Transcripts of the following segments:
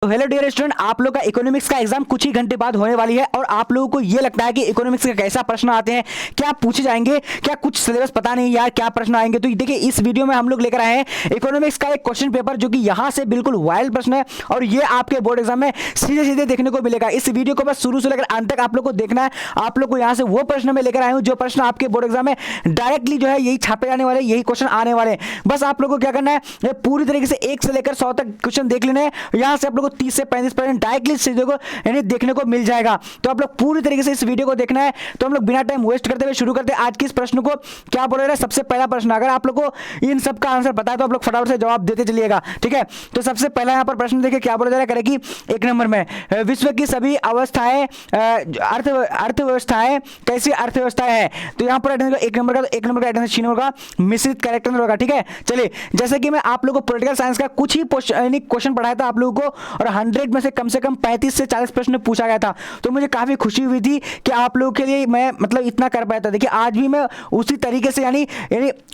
तो hello dear student, आप लोग का इकोनॉमिक्स का एग्जाम कुछ ही घंटे बाद होने वाली है और आप लोगों को ये लगता है कि इकोनॉमिक्स का कैसा प्रश्न आते हैं, क्या पूछे जाएंगे, क्या कुछ सिलेबस पता नहीं यार क्या प्रश्न आएंगे। तो देखिए इस वीडियो में हम लोग लेकर आए हैं इकोनॉमिक्स का एक क्वेश्चन पेपर जो कि यहाँ से बिल्कुल वायरल प्रश्न है और ये आपके बोर्ड एग्जाम में सीधे सीधे देखने को मिलेगा। इस वीडियो को बस शुरू से लेकर अंत तक आप लोग को देखना है। आप लोग को यहाँ से वो प्रश्न में लेकर आए हूँ जो प्रश्न आपके बोर्ड एग्जाम में डायरेक्टली जो है यही छापे जाने वाले, यही क्वेश्चन आने वाले हैं। बस आप लोग को क्या करना है, पूरी तरीके से 1 से लेकर 100 तक क्वेश्चन देख लेने हैं। यहाँ से आप लोग को 30 से 35% डायरेक्टली इस वीडियो को यानी देखने को मिल जाएगा। तो आप लोग पूरी तरीके से इस वीडियो को देखना है। तो हम लोग बिना टाइम वेस्ट करते हुए शुरू करते हैं आज के इस प्रश्न को। क्या बोल रहे हैं, सबसे पहला प्रश्न, अगर आप लोग को इन सब का आंसर पता है तो आप लोग फटाफट से जवाब देते चलिएगा, ठीक है। तो सबसे पहला यहाँ पर प्रश्न देखिए क्या बोला जा रहा है कि 1 नंबर में विश्व की सभी अवस्थाएं अर्थव्यवस्थाएं कैसी अर्थव्यवस्थाएं है। तो यहाँ पर 1 नंबर का, तो 1 नंबर का सी नंबर का मिश्रित करेक्ट आंसर होगा, ठीक है। चलिए जैसे कि मैं आप लोगों को पॉलिटिकल साइंस का कुछ ही क्वेश्चन पढ़ाया था आप लोगों को और 100 में से कम 35 से 40 प्रश्न पूछा गया था। तो मुझे काफी खुशी हुई थी कि आप लोगों के लिए मैं मतलब इतना कर पाया था। देखिए आज भी मैं उसी तरीके से यानी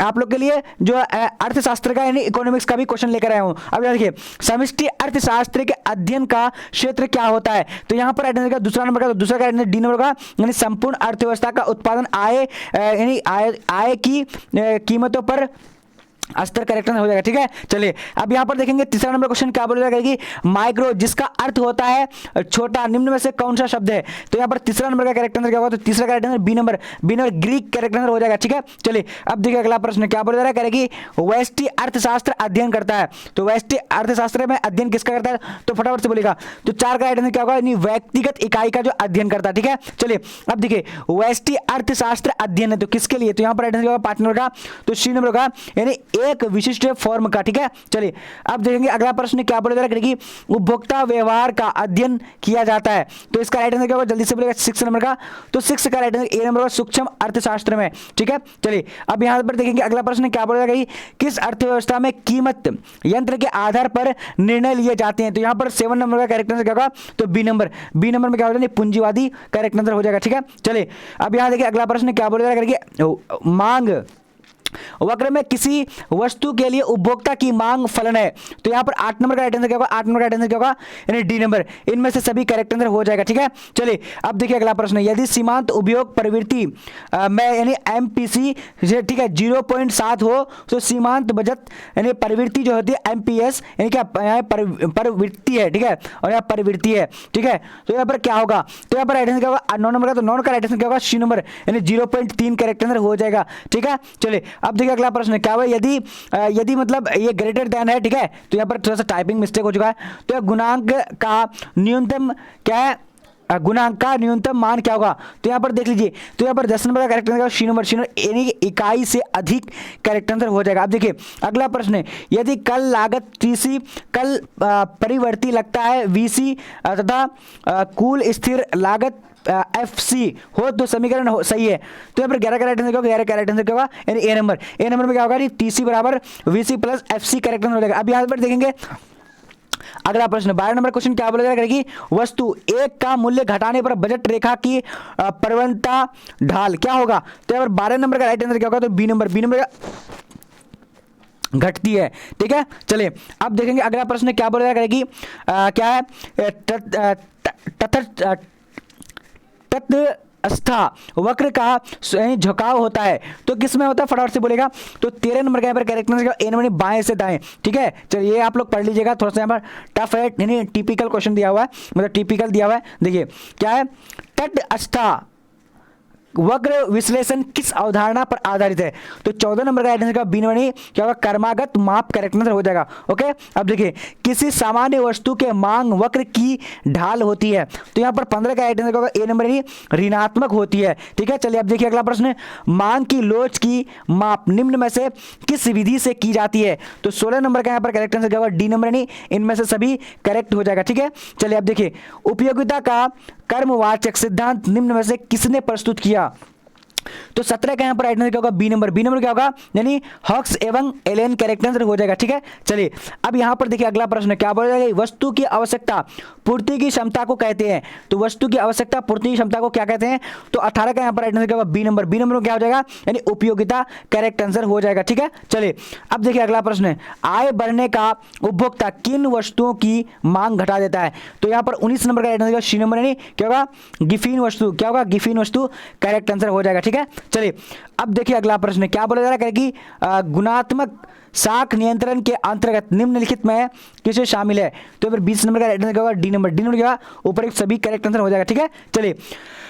आप लोग के लिए जो अर्थशास्त्र का यानी इकोनॉमिक्स का भी क्वेश्चन लेकर आया हूं। अब देखिए समष्टि अर्थशास्त्र के अध्ययन का क्षेत्र क्या होता है। तो यहां पर का दूसरा नंबर का, तो दूसरा का डी नंबर का यानी संपूर्ण अर्थव्यवस्था का उत्पादन आय यानी आय की कीमतों पर अस्तर करेक्ट हो जाएगा, ठीक है। चलिए अब यहां पर देखेंगे तीसरा नंबर क्वेश्चन क्या बोला जाएगा कि माइक्रो जिसका अर्थ होता है छोटा, निम्न में से कौन सा शब्द है। तो यहां पर तीसरा नंबर का करेक्ट आंसर क्या होगा, तो तीसरा करेक्ट आंसर बी नंबर ग्रीक करेक्ट आंसर हो जाएगा, ठीक है। चलिए अब देखिए अगला प्रश्न क्या बोला जा रहा है कि व्यष्टि अर्थशास्त्र अध्ययन करता है। तो व्यष्टि अर्थशास्त्र में अध्ययन किसका करता है, तो फटाफट से बोलेगा। तो 4 का आंसर क्या होगा, व्यक्तिगत इकाई का जो अध्ययन करता है, ठीक है। चलिए अब देखिए व्यष्टि अर्थशास्त्र अध्ययन है तो किसके लिए, तो यहां पर आंसर क्या होगा 5 नंबर का, तो सी नंबर का यानी एक विशिष्ट फॉर्म का, ठीक है। चलिए अब देखेंगे अगला प्रश्न क्या बोला जा रहा है कि उपभोक्ता व्यवहार का अध्ययन किया जाता है। तो इसका राइट आंसर क्या होगा, जल्दी से बोलेगा 6 नंबर का, तो 6 का राइट आंसर ए नंबर का सूक्ष्म अर्थशास्त्र में, ठीक है। चलिए अब यहां पर देखेंगे अगला प्रश्न क्या बोला जाएगा कि किस अर्थव्यवस्था में कीमत यंत्र के आधार पर निर्णय लिए जाते हैं। तो यहां पर 7 नंबर का करेक्ट आंसर क्या होगा, तो बी नंबर में क्या हो जाएगा, पूंजीवादी करेक्ट आंसर हो जाएगा, ठीक है। चलिए अब यहां देखिए अगला प्रश्न क्या बोला जा रहा है कि मांग वक्र में किसी वस्तु के लिए उपभोक्ता की मांग फलन है। तो यहां पर 8 नंबर का राइट आंसर क्या होगा, 8 नंबर का राइट आंसर क्या होगा, यानी डी नंबर, इनमें से सभी करेक्ट आंसर हो जाएगा, ठीक है। चलिए अब देखिए अगला प्रश्न, यदि सीमांत उपयोग प्रवृत्ति में यानी एमपीसी ठीक है 0.7 हो तो सीमांत बचत यानी प्रवृत्ति जो होती है एमपीएस यानी क्या प्रवृत्ति है, ठीक है, और यहाँ प्रवृत्ति है, ठीक है। तो यहाँ पर क्या होगा, तो यहाँ पर राइट आंसर क्या होगा 9 नंबर का, तो 9 का राइट आंसर क्या होगा सी नंबर यानी 0.3 करेक्ट आंसर हो जाएगा, ठीक है। चलिए अब देखिए अगला प्रश्न क्या हुआ, यदि मतलब ये ग्रेटर देन है, ठीक है। तो यहाँ पर थोड़ा सा टाइपिंग मिस्टेक हो चुका है। तो गुणांक का न्यूनतम क्या है, गुणांक का न्यूनतम मान क्या होगा। तो यहाँ पर देख लीजिए, तो यहाँ पर 10 नंबर का करेक्ट आंसर सी नंबर यानी इकाई से अधिक करेक्ट आंसर हो जाएगा। अब देखिए अगला प्रश्न, यदि कल लागत टीसी कल परिवर्ती लगता है वीसी तथा कुल स्थिर लागत एफसी हो तो समीकरण सही है। तो यहाँ पर 11 का राइट आंसर क्या होगा, 11 का राइट आंसर क्या होगा यानी ए नंबर में क्या होगा, टीसी बराबर VC plus FC correct answer हो जाएगा। अब यहाँ पर देखेंगे अगला प्रश्न 12 नंबर क्वेश्चन क्या बोला जाएगा कि वस्तु एक का मूल्य घटाने पर बजट रेखा की प्रवणता ढाल क्या होगा। तो यहाँ पर 12 नंबर का राइट आंसर क्या होगा, तो बी नंबर का घटती है, ठीक है। चलिए अब देखेंगे अगला प्रश्न क्या बोला जाएगा कि क्या है तटस्था वक्र का झुकाव होता है तो किस में होता है, फटाफट से बोलेगा। तो 13 नंबर का यहाँ पर करेक्ट आंसर ए नंबर बाएं से दाएं, ठीक है। चलिए ये आप लोग पढ़ लीजिएगा, थोड़ा सा यहाँ पर टफ है यानी टिपिकल क्वेश्चन दिया हुआ है, मतलब टिपिकल दिया हुआ है। देखिए क्या है, तटस्था वक्र विश्लेषण किस अवधारणा पर आधारित है। तो 14 नंबर का आंसर का बी नंबर क्या होगा, कर्मागत माप करेक्ट आंसर हो जाएगा, ओके। अब देखिए किसी सामान्य वस्तु के मांग वक्र की ढाल होती है। तो यहाँ पर 15 का आंसर होगा ए नंबर ऋणात्मक होती है, ठीक है। चलिए अब देखिए अगला प्रश्न, मांग की लोच की माप निम्न में से किस विधि से की जाती है। तो 16 नंबर का यहाँ पर करेक्ट आंसर क्या होगा, डी नंबर इनमें से सभी करेक्ट हो जाएगा, ठीक है। चलिए अब देखिए उपयोगिता का कर्मवाचक सिद्धांत निम्न में से किसने प्रस्तुत किया। तो 17 का यहाँ पर राइट आंसर क्या होगा? B number. बी नंबर क्या होगा? यानी हॉक्स एवं एलेन करेक्ट आंसर हो जाएगा। ठीक है, चलिए अब यहाँ पर देखिए अगला प्रश्न क्या बोला जाएगा? वस्तु की आवश्यकता पूर्ति की क्षमता को कहते हैं। तो वस्तु की आवश्यकता पूर्ति की क्षमता को क्या कहते हैं? तो 18 का यहाँ पर राइट आंसर क्या होगा? B number. बी नंबर क्या हो जाएगा? यानी उपयोगिता करेक्ट आंसर हो जाएगा। ठीक है, चलिए अब देखिए अगला प्रश्न है, आय बढ़ने का उपभोक्ता किन वस्तुओं की मांग घटा देता है? तो यहाँ पर 19 नंबर का राइट आंसर सी नंबर, यानी क्या होगा? गिफिन वस्तु। क्या होगा? गिफिन वस्तु करेक्ट आंसर हो जाएगा। ठीक है, चलिए अब देखिए अगला प्रश्न क्या बोला जा रहा है कि गुणात्मक साख नियंत्रण के अंतर्गत निम्नलिखित में किसे शामिल है? तो फिर 20 नंबर का राइट आंसर क्या होगा? D number. डी नंबर क्या? ऊपर एक सभी करेक्ट आंसर हो जाएगा। ठीक है, चलिए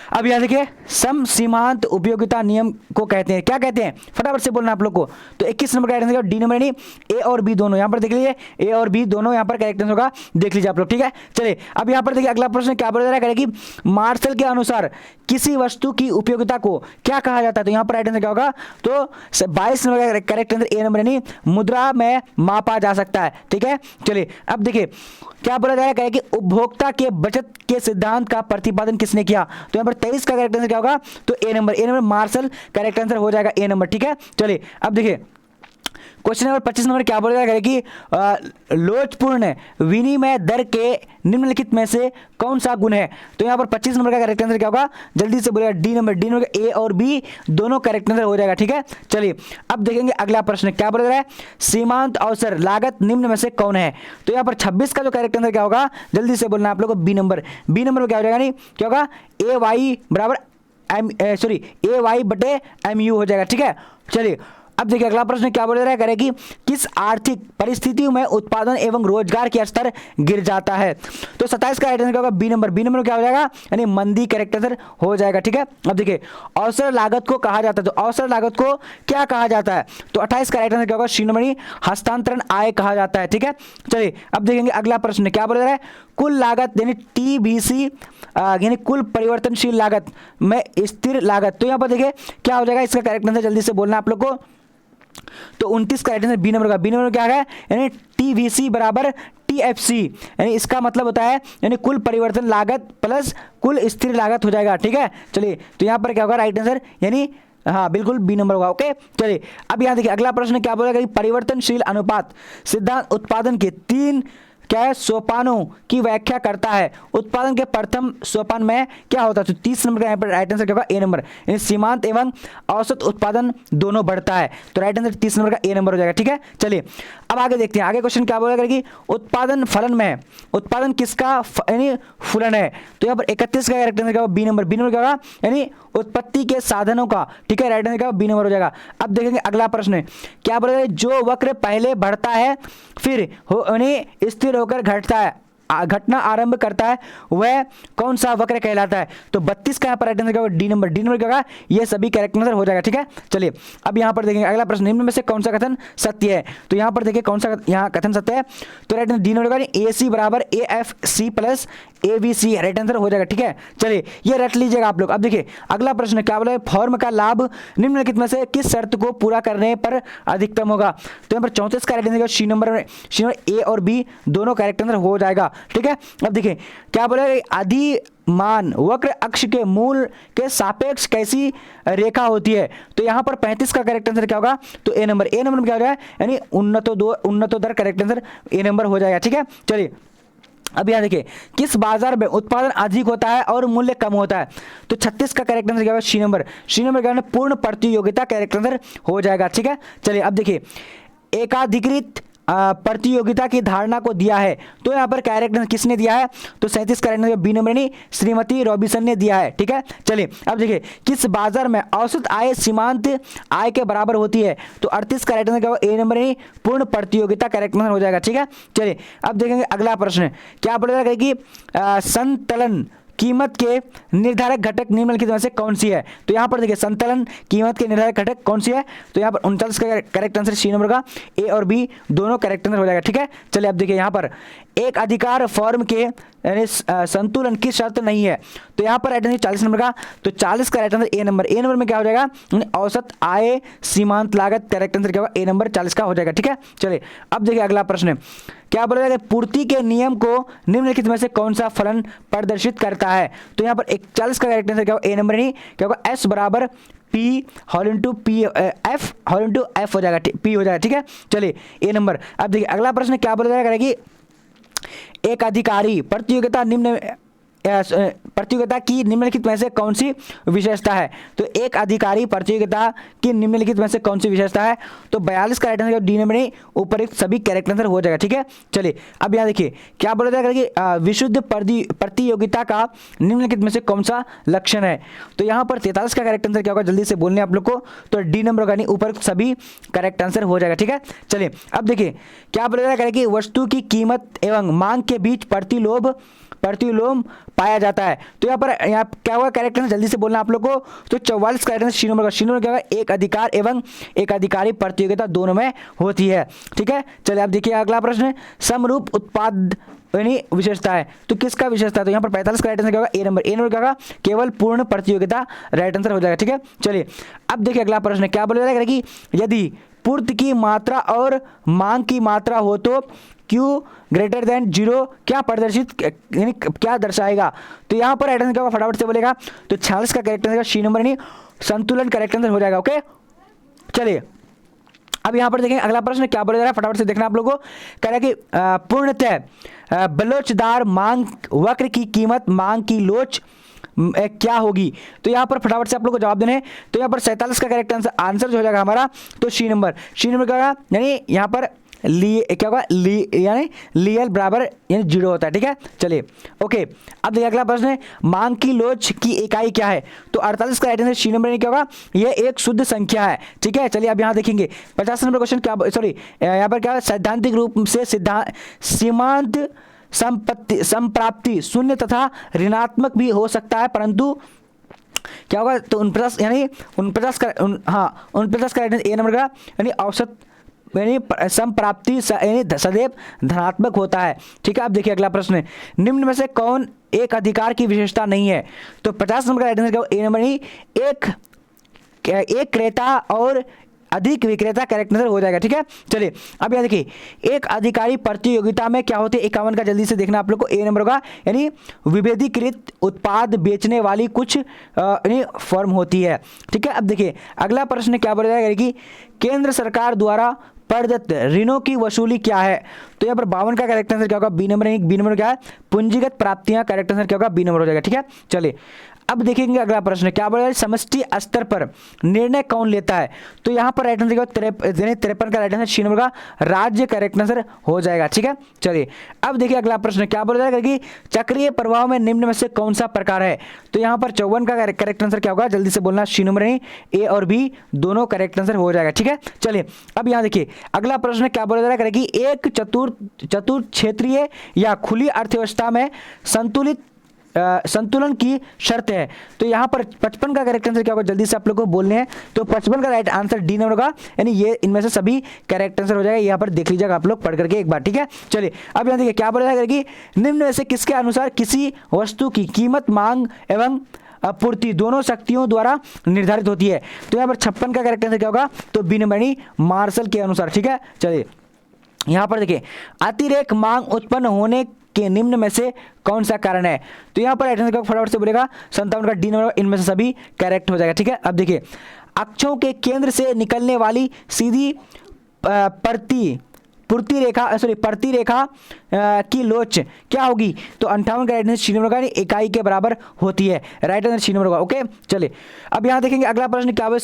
अब यहाँ देखिए सम सीमांत उपयोगिता नियम को कहते हैं। क्या कहते हैं? फटाफट से बोलना आप लोग को। तो 21 नंबर का राइट आंसर डी नंबर, यानी ए और बी दोनों। यहाँ पर देख लीजिए ए और बी दोनों यहाँ पर करेक्ट आंसर होगा, देख लीजिए आप लोग। ठीक है, चलिए अब यहाँ पर देखिए अगला प्रश्न क्या बोला जा रहा है कि मार्शल के अनुसार किसी वस्तु की उपयोगिता को क्या कहा जाता है? तो यहाँ पर राइट आंसर क्या होगा? तो 22 नंबर का करेक्ट आंसर ए नंबर, यानी मुद्रा में मापा जा सकता है। ठीक है, चलिए अब देखिए क्या बोला जा रहा है कि उपभोक्ता के बचत के सिद्धांत का प्रतिपादन किसने किया? तो यहाँ पर 23 का करेक्ट आंसर क्या होगा? तो ए नंबर। ए नंबर मार्शल करेक्ट आंसर हो जाएगा, ए नंबर। ठीक है, चलिए अब देखिए क्वेश्चन नंबर 25 नंबर क्या बोला जाएगा कि लोचपूर्ण विनिमय दर के निम्नलिखित में से कौन सा गुण है? तो यहाँ पर 25 नंबर का करेक्ट आंसर क्या होगा? जल्दी से बोलेगा D number. D number A और बी दोनों करेक्ट आंसर हो जाएगा। ठीक है, चलिए अब देखेंगे अगला प्रश्न क्या बोला जा रहा है? सीमांत अवसर लागत निम्न में से कौन है? तो यहाँ पर 26 का जो करेक्ट आंसर क्या होगा? जल्दी से बोलना आप लोग को, बी नंबर। बी नंबर में क्या हो जाएगा? नहीं क्या होगा? ए वाई बराबर ए वाई बटे एम यू हो जाएगा। ठीक है, चलिए अब देखिए अगला प्रश्न क्या बोल रहा है कि किस आर्थिक परिस्थितियों में उत्पादन एवं रोजगार के स्तर गिर जाता है? तो 27 का राइट आंसर क्या होगा? B number. बी नंबर क्या हो जाएगा? यानी मंदी करेक्ट आंसर हो जाएगा। ठीक है, अब देखिए अवसर लागत को कहा जाता है। तो अवसर लागत को क्या कहा जाता है? तो 28 का राइट आंसर क्या होगा? सी नंबर, हस्तांतरण आय कहा जाता है। ठीक है, चलिए अब देखेंगे अगला प्रश्न क्या बोल रहा है? कुल लागत यानी टीबीसी यानी कुल परिवर्तनशील लागत में स्थिर लागत। तो यहाँ पर देखिए क्या हो जाएगा इसका करेक्ट आंसर? जल्दी से बोलना आप लोग को। तो 29 का राइट आंसर बी नंबर का। बी नंबर क्या है? यानी टीवीसी बराबर टीएफसी, यानी इसका मतलब होता है यानी कुल परिवर्तन लागत प्लस कुल स्थिर लागत हो जाएगा। ठीक है, चलिए तो यहाँ पर क्या होगा राइट आंसर? यानी हाँ बिल्कुल बी नंबर होगा। ओके, चलिए अब यहाँ देखिए अगला प्रश्न क्या बोलेगा कि परिवर्तनशील अनुपात सिद्धांत उत्पादन के 3 क्या है सोपानों की व्याख्या करता है? उत्पादन के प्रथम सोपान में क्या होता है? तो 30 नंबर का यहाँ पर राइट आंसर क्या होगा? ए नंबर, यानी सीमांत एवं औसत उत्पादन दोनों बढ़ता है। तो राइट आंसर 30 नंबर का ए नंबर हो जाएगा। ठीक है, चलिए अब आगे देखते हैं। आगे क्वेश्चन क्या बोलेगा कि उत्पादन फलन में उत्पादन किसका यानी फलन है? तो यहाँ पर 31 का राइट आंसर क्या होगा? B number. बी नंबर क्या होगा? यानी उत्पत्ति के साधनों का। ठीक है, राइट आंसर क्या बी नंबर हो जाएगा। अब देखेंगे अगला प्रश्न क्या बोलेगा? जो वक्र पहले बढ़ता है फिर यानी स्थिर होकर घटता है घटना आरंभ करता है वह कौन सा वक्र कहलाता है? तो 32 का यहाँ पर राइट आंसर क्या होगा? D number. डी नंबर क्या होगा? ये सभी करेक्ट आंसर हो जाएगा। ठीक है, चलिए अब यहाँ पर देखेंगे अगला प्रश्न निम्न में से कौन सा कथन सत्य है? तो यहाँ पर देखिए कौन सा यहाँ कथन सत्य है? तो राइट आंसर डी नंबर का ए सी बराबर A F C plus A B C right answer हो जाएगा। ठीक है, चलिए ये रट लीजिएगा आप लोग। अब देखिए अगला प्रश्न क्या बोला? फॉर्म का लाभ निम्नलिखित में से किस शर्त को पूरा करने पर अधिकतम होगा? तो यहाँ पर 34 का right answer C number A और बी दोनों करेक्ट आंसर हो जाएगा। ठीक है, अब देखिए क्या बोला? अधिमान वक्र अक्ष के मूल के सापेक्ष कैसी रेखा होती है? तो यहां पर 35 का करेक्ट आंसर क्या होगा? तो ए नंबर। ए नंबर में क्या हो जाएगा? यानी उन्नतोदर करेक्ट आंसर ए नंबर हो जाएगा। ठीक है, चलिए अब यहाँ देखिए किस बाजार में उत्पादन अधिक होता है और मूल्य कम होता है? तो 36 का करेक्ट आंसर क्या होगा? C number. सी नंबर क्या है? पूर्ण प्रतियोगिता करेक्ट आंसर हो जाएगा। ठीक है, चलिए अब देखिए एकाधिकृत प्रतियोगिता की धारणा को दिया है। तो यहाँ पर करेक्ट आंसर किसने दिया है? तो 37 करेक्ट आंसर बी नंबर यानी श्रीमती रॉबिन्सन ने दिया है। ठीक है, चलिए अब देखिए किस बाजार में औसत आय सीमांत आय के बराबर होती है? तो 38 करेक्ट आंसर क्या होगा? ए नंबर यानी पूर्ण प्रतियोगिता करेक्ट आंसर हो जाएगा। ठीक है, चलिए अब देखेंगे अगला प्रश्न क्या बोलेगा कि संतुलन कीमत के निर्धारक घटक निम्नलिखित में से कौन सी है? तो यहाँ पर देखिए संतुलन कीमत के निर्धारक घटक कौन सी है? तो यहाँ पर 39 का करेक्ट आंसर सी नंबर का ए और बी दोनों करेक्ट आंसर हो जाएगा। ठीक है, चलिए अब देखिए यहाँ पर एक अधिकार फॉर्म के यानी संतुलन की शर्त नहीं है। तो यहाँ पर राइट आंसर 40 नंबर का। तो 40 का right answer A number. A number में क्या हो जाएगा? औसत आय सीमांत लागत करेक्ट आंसर क्या होगा? ए नंबर 40 का हो जाएगा। ठीक है, चलिए अब देखिए अगला प्रश्न क्या बोला जाएगा? पूर्ति के नियम को निम्नलिखित में से कौन सा फलन प्रदर्शित करता है? तो यहाँ पर 41 का करेक्ट आंसर क्या होगा? ए नंबर नहीं क्या होगा? एस बराबर P whole into P F whole into F हो जाएगा, पी हो जाएगा, ठीक है। चलिए ए नंबर। अब देखिए अगला प्रश्न क्या बोला जाएगा कि एक अधिकारी प्रतियोगिता प्रतियोगिता की निम्नलिखित में से कौन सी विशेषता है? तो एक अधिकारी प्रतियोगिता की निम्नलिखित में से कौन सी विशेषता है? तो 42 का राइट आंसर डी नंबर नहीं, उपयुक्त सभी करेक्ट आंसर हो जाएगा, ठीक है। चलिए अब यहाँ देखिए क्या बोला जाएगा कि विशुद्ध प्रतियोगिता का निम्नलिखित में से कौन सा लक्षण है? तो यहाँ पर 43 का करेक्ट आंसर क्या होगा, जल्दी से बोलने आप लोग को, तो डी नंबर होगा नहीं, उपयुक्त सभी करेक्ट आंसर हो जाएगा, ठीक है। चलिए अब देखिए क्या बोला जाएगा कि वस्तु की कीमत एवं मांग के बीच प्रतिलोम पाया जाता है। तो यहाँ क्या होगा करेक्ट आंसर, जल्दी से बोलना आप लोग को, तो 44 करेक्ट आंसर सी नंबर का। क्या होगा, एक अधिकार एवं एक अधिकारी प्रतियोगिता दोनों में होती है, ठीक है। चलिए आप देखिए अगला प्रश्न, समरूप उत्पाद यानी विशेषता है, तो किसका विशेषता है? तो यहाँ पर 45 का राइट आंसर क्या होगा, ए नंबर। ए नंबर क्या होगा, केवल पूर्ण प्रतियोगिता राइट आंसर हो जाएगा, ठीक है। चलिए अब देखिए अगला प्रश्न क्या बोला जाएगा कि यदि पूर्ति की मात्रा और मांग की मात्रा हो तो Q ग्रेटर देन 0 क्या प्रदर्शित यानी क्या दर्शाएगा? तो यहाँ पर राइट आंसर क्या होगा, फटाफट से बोलेगा, तो 46 का करेक्ट आंसर सी नंबर नहीं, संतुलन करेक्ट आंसर हो जाएगा, ओके। चलिए अब यहाँ पर देखें अगला प्रश्न क्या बोला जा रहा है, फटाफट से देखना आप लोगों को। कह रहा है कि पूर्णतः बलोचदार मांग वक्र की कीमत मांग की लोच क्या होगी? तो यहाँ पर फटाफट से आप लोग को जवाब देना है। तो यहाँ पर 47 का करेक्ट आंसर जो हो जाएगा हमारा, तो सी नंबर क्या होगा, यानी यहाँ पर क्या होगा, यानी लियल बराबर यानी 0 होता है, ठीक है। चलिए ओके अब देखिए अगला प्रश्न है, मांग की लोच की इकाई क्या है? तो 48 का राइट आंसर सी नंबर क्या होगा, ये एक शुद्ध संख्या है, ठीक है। चलिए अब यहाँ देखेंगे 50 नंबर क्वेश्चन क्या, सॉरी यहाँ पर क्या है, सैद्धांतिक रूप से सीमांत संप्राप्ति शून्य तथा ऋणात्मक भी हो सकता है, परंतु क्या होगा, तो 49 यानी 49 का राइट आंसर ए नंबर का, यानी औसत यानी संप्राप्ति यानी सदैव धनात्मक होता है, ठीक है। अब देखिए अगला प्रश्न है, निम्न में से कौन एक अधिकार की विशेषता नहीं है? तो 50 नंबर का राइट आंसर ए नंबर नहीं, एक क्रेता और अधिक विक्रेता करेक्ट आंसर हो जाएगा, ठीक है। चलिए अब यहाँ देखिए एक अधिकारी प्रतियोगिता में क्या होती है, 51 का जल्दी से देखना आप लोग को, ए नंबर का, यानी विभेदीकृत उत्पाद बेचने वाली कुछ यानी फर्म होती है, ठीक है। अब देखिए अगला प्रश्न क्या बोला जाएगा कि केंद्र सरकार द्वारा प्रदत्त ऋणों की वसूली क्या है? तो यहाँ पर 52 का करेक्ट आंसर क्या होगा, बी नंबर। बी नंबर क्या है, पूंजीगत प्राप्तियां, करेक्ट आंसर क्या होगा, बी नंबर हो जाएगा, ठीक है। चलिए अब देखेंगे अगला प्रश्न क्या बोला, समष्टि स्तर पर निर्णय कौन लेता है? तो यहाँ पर राइट आंसर 53 का राइट आंसर सी नंबर का राज्य करेक्ट आंसर हो जाएगा, ठीक है। चलिए अब देखिए अगला प्रश्न क्या बोला जाएगा कि चक्रीय प्रवाह में निम्न में से कौन सा प्रकार है? तो यहाँ पर 54 का करेक्ट आंसर क्या होगा, जल्दी से बोलना, सी नंबर नहीं, ए और बी दोनों करेक्ट आंसर हो जाएगा, ठीक है। चलिए अब यहाँ देखिए अगला प्रश्न क्या बोला जा रहा है कि एक चतुर क्षेत्रीय या खुली अर्थव्यवस्था में संतुलन की शर्त है। तो यहाँ पर 55 का करेक्ट आंसर क्या होगा, जल्दी से आप लोग को बोलने हैं, तो 55 का राइट आंसर डी नंबर का, यानी ये इनमें से सभी करेक्ट आंसर हो जाएगा। यहाँ पर देख लीजिएगा आप लोग पढ़ करके एक बार, ठीक है। चलिए अब यहाँ देखिए क्या बोला जाएगा कि निम्न में से किसके अनुसार किसी वस्तु की कीमत मांग एवं आपूर्ति दोनों शक्तियों द्वारा निर्धारित होती है? तो यहाँ पर 56 का करेक्ट आंसर क्या होगा, तो बी नंबर यानी मार्शल के अनुसार, ठीक है। चलिए यहाँ पर देखिए अतिरेक मांग उत्पन्न होने के निम्न में से कौन सा कारण है? तो यहाँ पर राइट आंसर फटाफट से बोलेगा 57 का डी नंबर, इनमें से सभी करेक्ट हो जाएगा, ठीक है। अब देखिए अक्षों के केंद्र से निकलने वाली सीधी प्रति रेखा की लोच क्या होगी? तो 58 का राइट आंसर सी नंबर का, इकाई के बराबर होती है, राइट आंसर सी नंबर का, ओके। चलिए अब यहाँ देखेंगे अगला प्रश्न क्या है,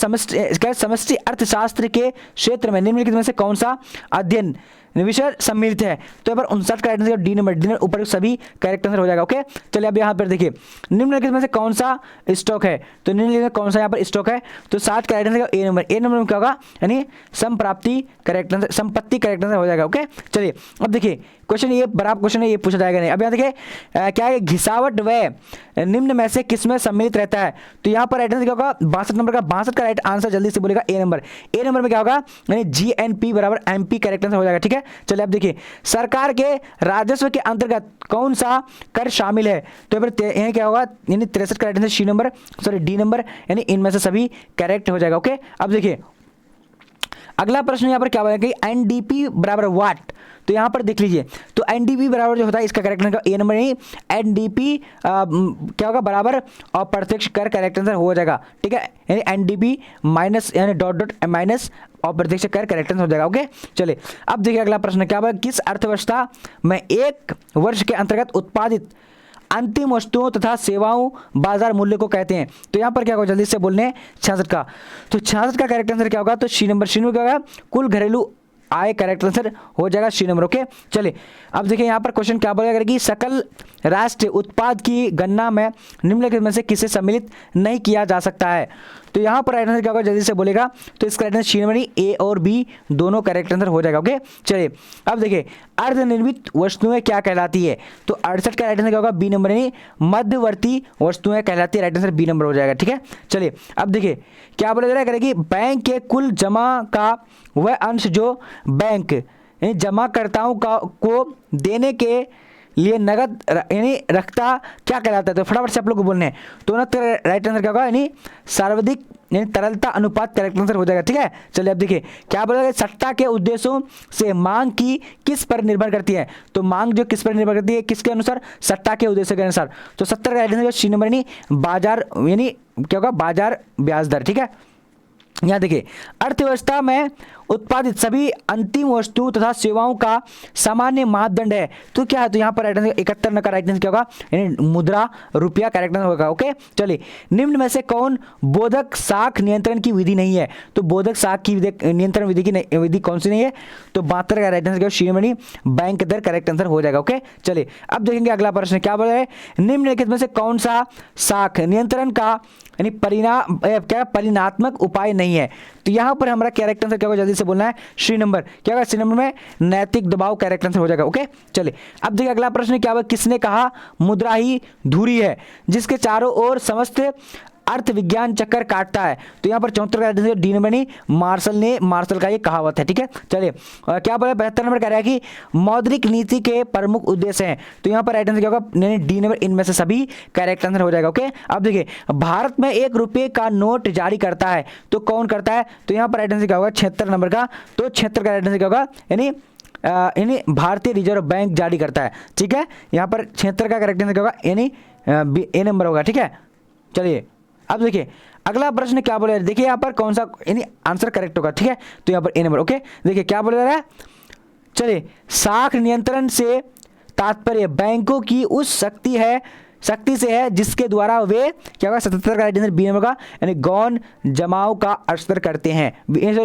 समष्टि अर्थशास्त्र के क्षेत्र में निम्नलिखित में से कौन सा अध्ययन विषय सम्मिलित है? तो यहाँ पर 59 का राइट आंसर डी नंबर ऊपर सभी करेक्ट आंसर हो जाएगा, ओके। चलिए अब यहाँ पर देखिए निम्नलिखित में से कौन सा स्टॉक है? तो निम्नलिखित में कौन सा यहाँ पर स्टॉक है? तो 7 का right answer A number. A number में क्या होगा, यानी संप्राप्ति करेक्ट आंसर, संपत्ति करेक्ट आंसर हो जाएगा, ओके। चलिए अब देखिए क्वेश्चन ये बराबर क्वेश्चन है, ये पूछा जाएगा नहीं। अब यहाँ देखिए क्या है, घिसावट व निम्न में से किसमें सम्मिलित रहता है? तो यहाँ पर राइट आंसर क्या होगा, 62 नंबर का, 62 का राइट आंसर जल्दी से बोलेगा ए नंबर। ए नंबर में क्या होगा, यानी GNP बराबर MP करेक्ट आंसर हो जाएगा, ठीक है। चलिए अब देखिए सरकार के राजस्व के अंतर्गत कौन सा कर शामिल है? तो यहाँ क्या होगा, यानी 63 का right answer C number, sorry D number, यानी इनमें से सभी करेक्ट हो जाएगा, ओके। अब देखिए अगला प्रश्न यहाँ पर क्या बोला कि NDP बराबर वाट? तो यहाँ पर देख लीजिए, तो एनडीपी बराबर जो होता है इसका करेक्ट आंसर ए नंबर नहीं, एनडीपी क्या होगा बराबर अप्रत्यक्ष कर करेक्ट आंसर हो जाएगा, ठीक है, यानी एनडीपी माइनस यानी डॉट डॉट माइनस अप्रत्यक्ष कर करेक्ट आंसर हो जाएगा। ओके चलिए अब देखिए अगला प्रश्न क्या होगा, किस अर्थव्यवस्था में एक वर्ष के अंतर्गत उत्पादित अंतिम वस्तुओं तथा सेवाओं बाजार मूल्य को कहते हैं। तो यहाँ पर क्या होगा जल्दी से बोलने हैं 66 का, तो 66 का करेक्ट आंसर क्या होगा, तो सी नंबर क्या होगा, कुल घरेलू आय करेक्ट आंसर हो जाएगा सी नंबर। ओके चलिए अब देखिए यहाँ पर क्वेश्चन क्या बोलेगा कि सकल राष्ट्रीय उत्पाद की गणना में निम्नलिखित में से किसे सम्मिलित नहीं किया जा सकता है। तो यहाँ पर राइट आंसर क्या होगा जल्दी से बोलेगा, तो इसका right answer C number A और बी दोनों करेक्ट आंसर हो जाएगा। ओके चलिए अब देखिए अर्धनिर्मित वस्तुएं क्या कहलाती है, तो 68 का राइट आंसर क्या होगा बी नंबर यानी मध्यवर्ती वस्तुएं कहलाती है, राइट आंसर बी नंबर हो जाएगा। ठीक है चलिए अब देखिए क्या बोला जा रहा है कि बैंक के कुल जमा का वह अंश जो बैंक यानी जमाकर्ताओं का को देने के लिए नगद यानी रखता क्या कहलाता है, तो फटाफट से आप लोग को बोलने हैं, तो ना राइट आंसर क्या होगा यानी सर्वाधिक यानी तरलता अनुपात करेक्ट आंसर हो जाएगा। ठीक है चलिए अब देखिए क्या बोला गया, सट्टा के उद्देश्यों से मांग की किस पर निर्भर करती है, तो मांग जो किस पर निर्भर करती है, किसके अनुसार, सट्टा के उद्देश्य के अनुसार। तो 70 का राइट आंसर सी नंबर यानी बाजार यानी क्या होगा बाजार ब्याज दर। ठीक है यहाँ देखिए अर्थव्यवस्था में उत्पादित सभी अंतिम वस्तु तथा सेवाओं का सामान्य मापदंड है, तो क्या है, तो यहाँ पर राइट आंसर 71 का राइट आंसर क्या होगा यानी मुद्रा रुपया करेक्ट आंसर होगा। ओके चलिए निम्न में से कौन बोधक साख नियंत्रण की विधि नहीं है, तो बोधक साख की नियंत्रण विधि की विधि कौन सी नहीं है, तो 72 का राइट आंसर क्या श्रीमणी बैंक दर करेक्ट आंसर हो जाएगा। ओके चलिए अब देखेंगे अगला प्रश्न क्या बोल रहा है, निम्नलिखित में से कौन सा साख नियंत्रण का यानी परिणाम क्या परिणात्मक उपाय नहीं है, तो यहाँ पर हमारा करेक्ट आंसर क्या होगा जल्दी से बोलना है, सी नंबर क्या होगा, सी नंबर में नैतिक दबाव करेक्ट आंसर हो जाएगा। ओके चलिए अब देखिए अगला प्रश्न क्या होगा, किसने कहा मुद्रा ही धुरी है जिसके चारों ओर समस्त अर्थ विज्ञान चक्कर काटता है, तो यहाँ पर 74 का डी नंबर नहीं, मार्शल का ये कहावत है। ठीक है चलिए क्या बोला 72 नंबर कह रहा है कि मौद्रिक नीति के प्रमुख उद्देश्य हैं, तो यहाँ पर राइट आंसर क्या होगा डी नंबर, इनमें से सभी करेक्ट आंसर हो जाएगा। ओके अब देखिए भारत में 1 रुपये का नोट जारी करता है, तो कौन करता है, तो यहाँ पर राइट आंसर क्या होगा 76 नंबर का, तो 76 का राइट आंसर क्या होगा यानी भारतीय रिजर्व बैंक जारी करता है। ठीक है यहाँ पर 76 का करेक्ट आंसर क्या होगा यानी ए नंबर होगा। ठीक है चलिए अब देखिए अगला प्रश्न क्या बोले, देखिए यहाँ पर कौन सा यानी आंसर करेक्ट होगा। ठीक है तो यहाँ पर ए नंबर। ओके देखिए क्या बोला जा रहा है, चलिए साख नियंत्रण से तात्पर्य बैंकों की उस शक्ति से है जिसके द्वारा वे क्या होगा 77 का राइट आंसर बी नंबर का यानी गौण जमाव का अस्तर करते हैं,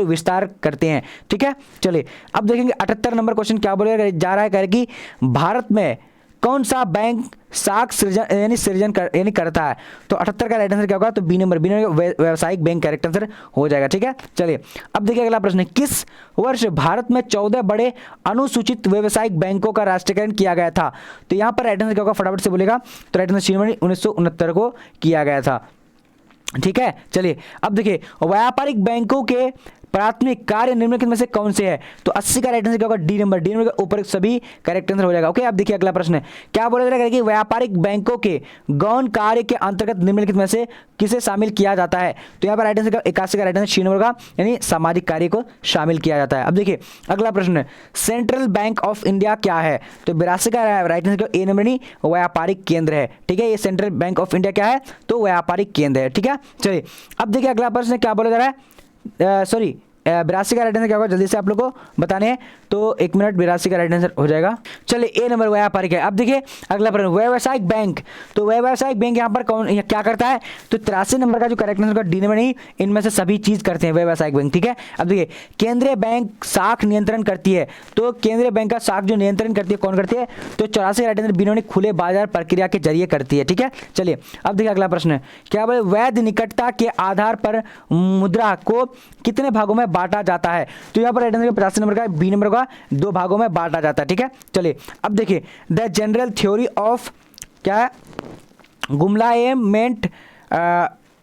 विस्तार करते हैं। ठीक है चलिए अब देखेंगे 78 नंबर क्वेश्चन क्या बोले जा रहा है, कह कि भारत में कौन सा बैंक साख सृजन करता है, तो 78 का राइट आंसर क्या होगा, तो बी नंबर व्यावसायिक बैंक करेक्ट आंसर हो जाएगा। ठीक है चलिए अब देखिए अगला प्रश्न, किस वर्ष भारत में 14 बड़े अनुसूचित व्यावसायिक बैंकों का राष्ट्रीयकरण किया गया था, तो यहाँ पर राइट आंसर क्या होगा फटाफट से बोलेगा, तो राइट आंसर सी नंबर 1969 को किया गया था। ठीक है चलिए अब देखिए व्यापारिक बैंकों के प्राथमिक कार्य निम्नलिखित में से कौन से है, तो 80 का राइट आंसर क्या होगा डी नंबर के ऊपर सभी करेक्ट आंसर हो जाएगा। ओके अब देखिए अगला प्रश्न क्या बोला जाएगा कि व्यापारिक बैंकों के गौण कार्य के अंतर्गत निम्नलिखित में से किसे शामिल किया जाता है, तो यहाँ पर राइट आंसर 81 का राइट आंसर सी नंबर का यानी सामाजिक कार्य को शामिल किया जाता है। अब देखिए अगला प्रश्न सेंट्रल बैंक ऑफ इंडिया क्या है, तो 82 का राइट आंसर ए नंबर नहीं व्यापारिक केंद्र है। ठीक है ये सेंट्रल बैंक ऑफ इंडिया क्या है, तो व्यापारिक केंद्र है। ठीक है चलिए अब देखिए अगला प्रश्न क्या बोला जा रहा है, 82 का राइट आंसर क्या होगा जल्दी से आप लोग को बताने हैं, तो 1 मिनट 82 का राइट आंसर हो जाएगा। चलिए ए नंबर व्यापारिक है। अब देखिए अगला प्रश्न व्यावसायिक बैंक, तो व्यावसायिक बैंक यहाँ पर कौन क्या करता है, तो 83 नंबर का जो करेक्ट आंसर डी नंबर नहीं, इनमें से सभी चीज करते हैं व्यावसायिक बैंक। ठीक है अब देखिए केंद्रीय बैंक साख नियंत्रण करती है, तो केंद्रीय बैंक का साख जो नियंत्रण करती है कौन करती है, तो 84 राइट आंसर बी खुले बाजार प्रक्रिया के जरिए करती है। ठीक है चलिए अब देखिए अगला प्रश्न क्या बोले वैध निकटता के आधार पर मुद्रा को कितने भागों में बांटा जाता है, तो यहाँ पर राइट आंसर 85 नंबर का बी नंबर का 2 भागों में बांटा जाता है। ठीक है चलिए अब देखिए द जनरल थ्योरी ऑफ क्या है गुमलाएमेंट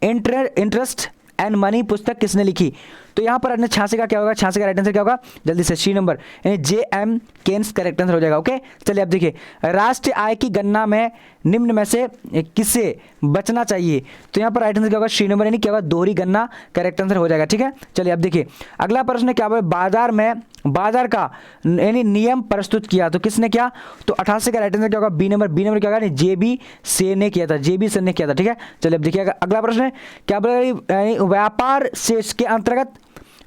इंटरेस्ट एंड मनी पुस्तक किसने लिखी, तो यहाँ पर 86 का क्या होगा, 86 का राइट आंसर क्या होगा जल्दी से सी नंबर यानी जे एम केन्स करेक्ट आंसर हो जाएगा। ओके चलिए अब देखिए राष्ट्रीय आय की गणना में निम्न में से किससे बचना चाहिए? तो यहाँ पर राइट आंसर क्या होगा? सी नंबर, यानी क्या होगा? दोहरी गणना करेक्ट आंसर हो जाएगा। ठीक है, चलिए अब देखिए अगला प्रश्न क्या है, बाजार का यानी नियम प्रस्तुत किया, तो किसने किया? तो 88 का राइट आंसर क्या होगा? B number. बी नंबर क्या होगा? जेबी सेन ने किया था, जेबी सेन ने किया था। ठीक है, चलिए अब देखिए अगला प्रश्न क्या बोलेगा? व्यापार शेष के अंतर्गत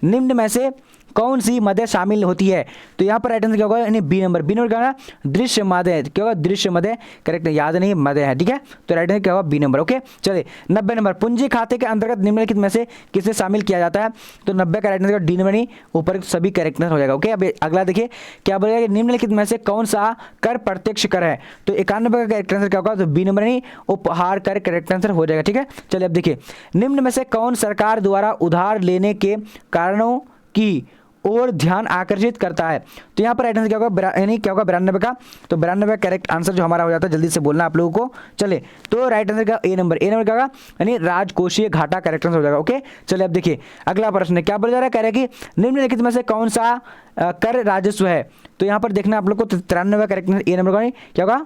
निम्न में से कौन सी मदें शामिल होती है? तो यहाँ पर राइट आंसर क्या होगा? यानी बी नंबर। बी नंबर क्या होगा? दृश्य मदें। क्या होगा? दृश्य मदें करेक्ट, याद नहीं मदें है। ठीक है, तो राइट आंसर क्या होगा? B number. ओके, चलिए 90 नंबर, पूंजी खाते के अंतर्गत निम्नलिखित में से किसे शामिल किया जाता है? तो 90 का राइट आंसर डी नंबर, नहीं ऊपर सभी करेक्ट आंसर हो जाएगा। ओके, अब अगला देखिए क्या बोलेगा कि निम्नलिखित में से कौन सा कर प्रत्यक्ष कर है? तो 91 का करेक्ट आंसर क्या होगा? तो बी नंबर, नहीं उपहार कर करेक्ट आंसर हो जाएगा। ठीक है, चलिए अब देखिए निम्न में से कौन सरकार द्वारा उधार लेने के कारणों की और ध्यान आकर्षित करता है? तो यहाँ पर राइट आंसर क्या होगा? यानी क्या होगा? 92 का। तो 92 करेक्ट आंसर जो हमारा हो जाता है, जल्दी से बोलना आप लोगों को। चले तो राइट आंसर क्या? ए नंबर। ए नंबर क्या होगा? यानी राजकोषीय घाटा करेक्ट आंसर हो जाएगा। ओके, चलिए अब देखिए अगला प्रश्न क्या बोला जा रहा है? कह रहे हैं कि निम्नलिखित में से कौन सा कर राजस्व है? तो यहाँ पर देखना आप लोग को 93 करेक्ट आंसर ए नंबर का क्या होगा?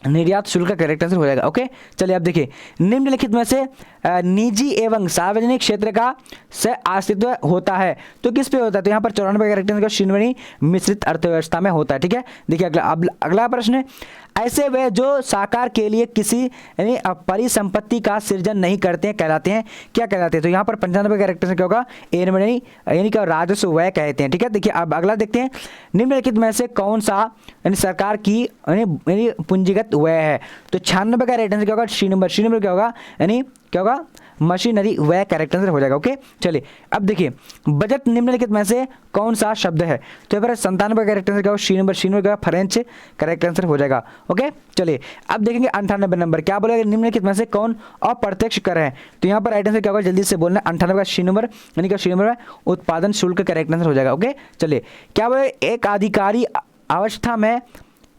निर्यात शुल्क का करेक्ट आंसर हो जाएगा। ओके, चलिए अब देखिए निम्नलिखित में से निजी एवं सार्वजनिक क्षेत्र का से अस्तित्व होता है, तो किस पे होता है? तो यहाँ पर 94 का करेक्ट आंसर श्रेणी मिश्रित अर्थव्यवस्था में होता है। ठीक है, देखिए अगला प्रश्न है, ऐसे वे जो साकार के लिए किसी यानी परिसंपत्ति का सृजन नहीं करते हैं कहलाते हैं, क्या कहलाते हैं? तो यहाँ पर 95 का करेक्ट आंसर क्या होगा? ए नंबर, यानी क्या? राजस्व व्यय कहते हैं। ठीक है, देखिए अब अगला देखते हैं निम्नलिखित में से कौन सा यानी सरकार की यानी पूंजीगत व्यय है? तो 96 का राइट आंसर क्या होगा? C number. सी नंबर क्या होगा? यानी क्या होगा? मशीनरी व्यय करेक्ट आंसर हो जाएगा। ओके, चलिए अब देखिए बजट निम्नलिखित में से कौन सा शब्द है? तो यहाँ पर 97 करेक्ट आंसर क्या होगा? C number. सी नंबर क्या? फ्रेंच करेक्ट आंसर हो जाएगा। ओके, चलिए अब देखेंगे 98 नंबर क्या बोलेगा? निम्नलिखित में से कौन अप्रत्यक्ष कर है? तो यहाँ पर राइट आंसर क्या होगा? जल्दी से बोलना। 98 का सी नंबर, यानी कि सी नंबर में उत्पादन शुल्क करेक्ट आंसर हो जाएगा। ओके, चलिए क्या बोले? एक अधिकारी अवस्था में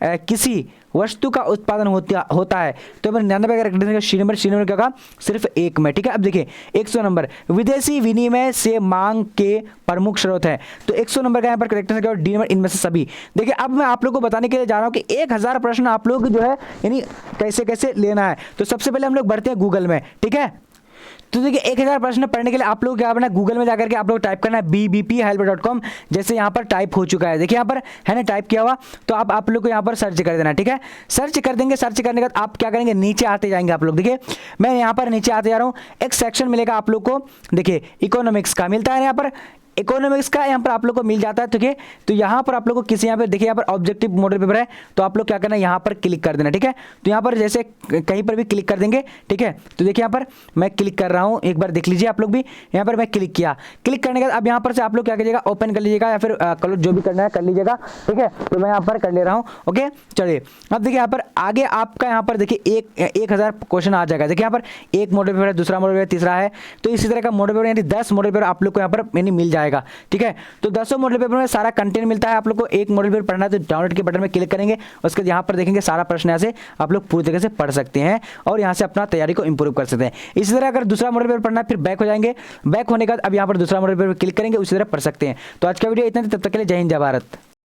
किसी वस्तु का उत्पादन होता है, तो 99 का correct answer C number. C number क्या होगा? सिर्फ एक में। ठीक है, अब देखिए 100 नंबर, विदेशी विनिमय से मांग के प्रमुख स्रोत है, तो 100 नंबर का यहाँ पर करेक्ट आंसर क्या होगा? डी नंबर, इनमें से सभी। देखिए अब मैं आप लोगों को बताने के लिए जा रहा हूँ कि 1000 प्रश्न आप लोग जो है यानी कैसे कैसे लेना है। तो सबसे पहले हम लोग बढ़ते हैं गूगल में। ठीक है, तो देखिए 1000 प्रश्न पढ़ने के लिए आप लोग क्या करना है? गूगल में जाकर के आप लोग टाइप करना है bbphelper.com। जैसे यहाँ पर टाइप हो चुका है, देखिए यहाँ पर है ना टाइप किया हुआ, तो आप लोग को यहाँ पर सर्च कर देना। ठीक है, सर्च कर देंगे। सर्च करने के बाद आप क्या करेंगे? नीचे आते जाएंगे आप लोग। देखिए मैं यहाँ पर नीचे आते जा रहा हूँ, एक सेक्शन मिलेगा आप लोग को। देखिए इकोनॉमिक्स का मिलता है यहाँ पर, इकोनॉमिक्स का यहाँ पर आप लोग को मिल जाता है। ठीक है, तो यहाँ पर आप लोग को किसी यहाँ पर देखिए यहाँ पर ऑब्जेक्टिव मॉडल पेपर है, तो आप लोग क्या करना है? यहाँ पर क्लिक कर देना। ठीक है, तो यहाँ पर जैसे कहीं पर भी क्लिक कर देंगे। ठीक है, तो देखिए यहाँ पर मैं क्लिक कर रहा हूँ, एक बार देख लीजिए आप लोग भी। यहाँ पर मैं क्लिक किया, क्लिक करने के बाद अब यहाँ पर से आप लोग क्या कीजिएगा? ओपन कर लीजिएगा या फिर क्लोज, जो भी करना है कर लीजिएगा। ठीक है, तो मैं यहाँ पर कर ले रहा हूँ। ओके, चलिए अब देखिए यहाँ पर आगे आपका यहाँ पर देखिए 1000 क्वेश्चन आ जाएगा। देखिए यहाँ पर एक मॉडल पेपर है, दूसरा मॉडल पेपर, तीसरा है, तो इसी तरह का मॉडल पेपर यानी 10 मॉडल पेपर आप लोग को यहाँ पर यानी मिल जाएगा। ठीक है, तो 10 मॉडल पेपर में सारा कंटेंट मिलता है। आप लोग को एक मॉडल पेपर पढ़ना है तो डाउनलोड के बटन में क्लिक करेंगे, उसके बाद यहाँ पर देखेंगे सारा प्रश्न यहाँ से आप लोग पूरी तरीके से पढ़ सकते हैं और यहाँ से अपना तैयारी को इंप्रूव कर सकते हैं। इसी तरह अगर दूसरा मॉडल पेपर पढ़ना है फिर बैक हो जाएंगे, बैक होने के बाद अब यहाँ पर दूसरा मॉडल पेपर क्लिक करेंगे, उसी तरह पढ़ सकते हैं। तो आज का वीडियो इतना, तब तक के लिए जय हिंद जय भारत।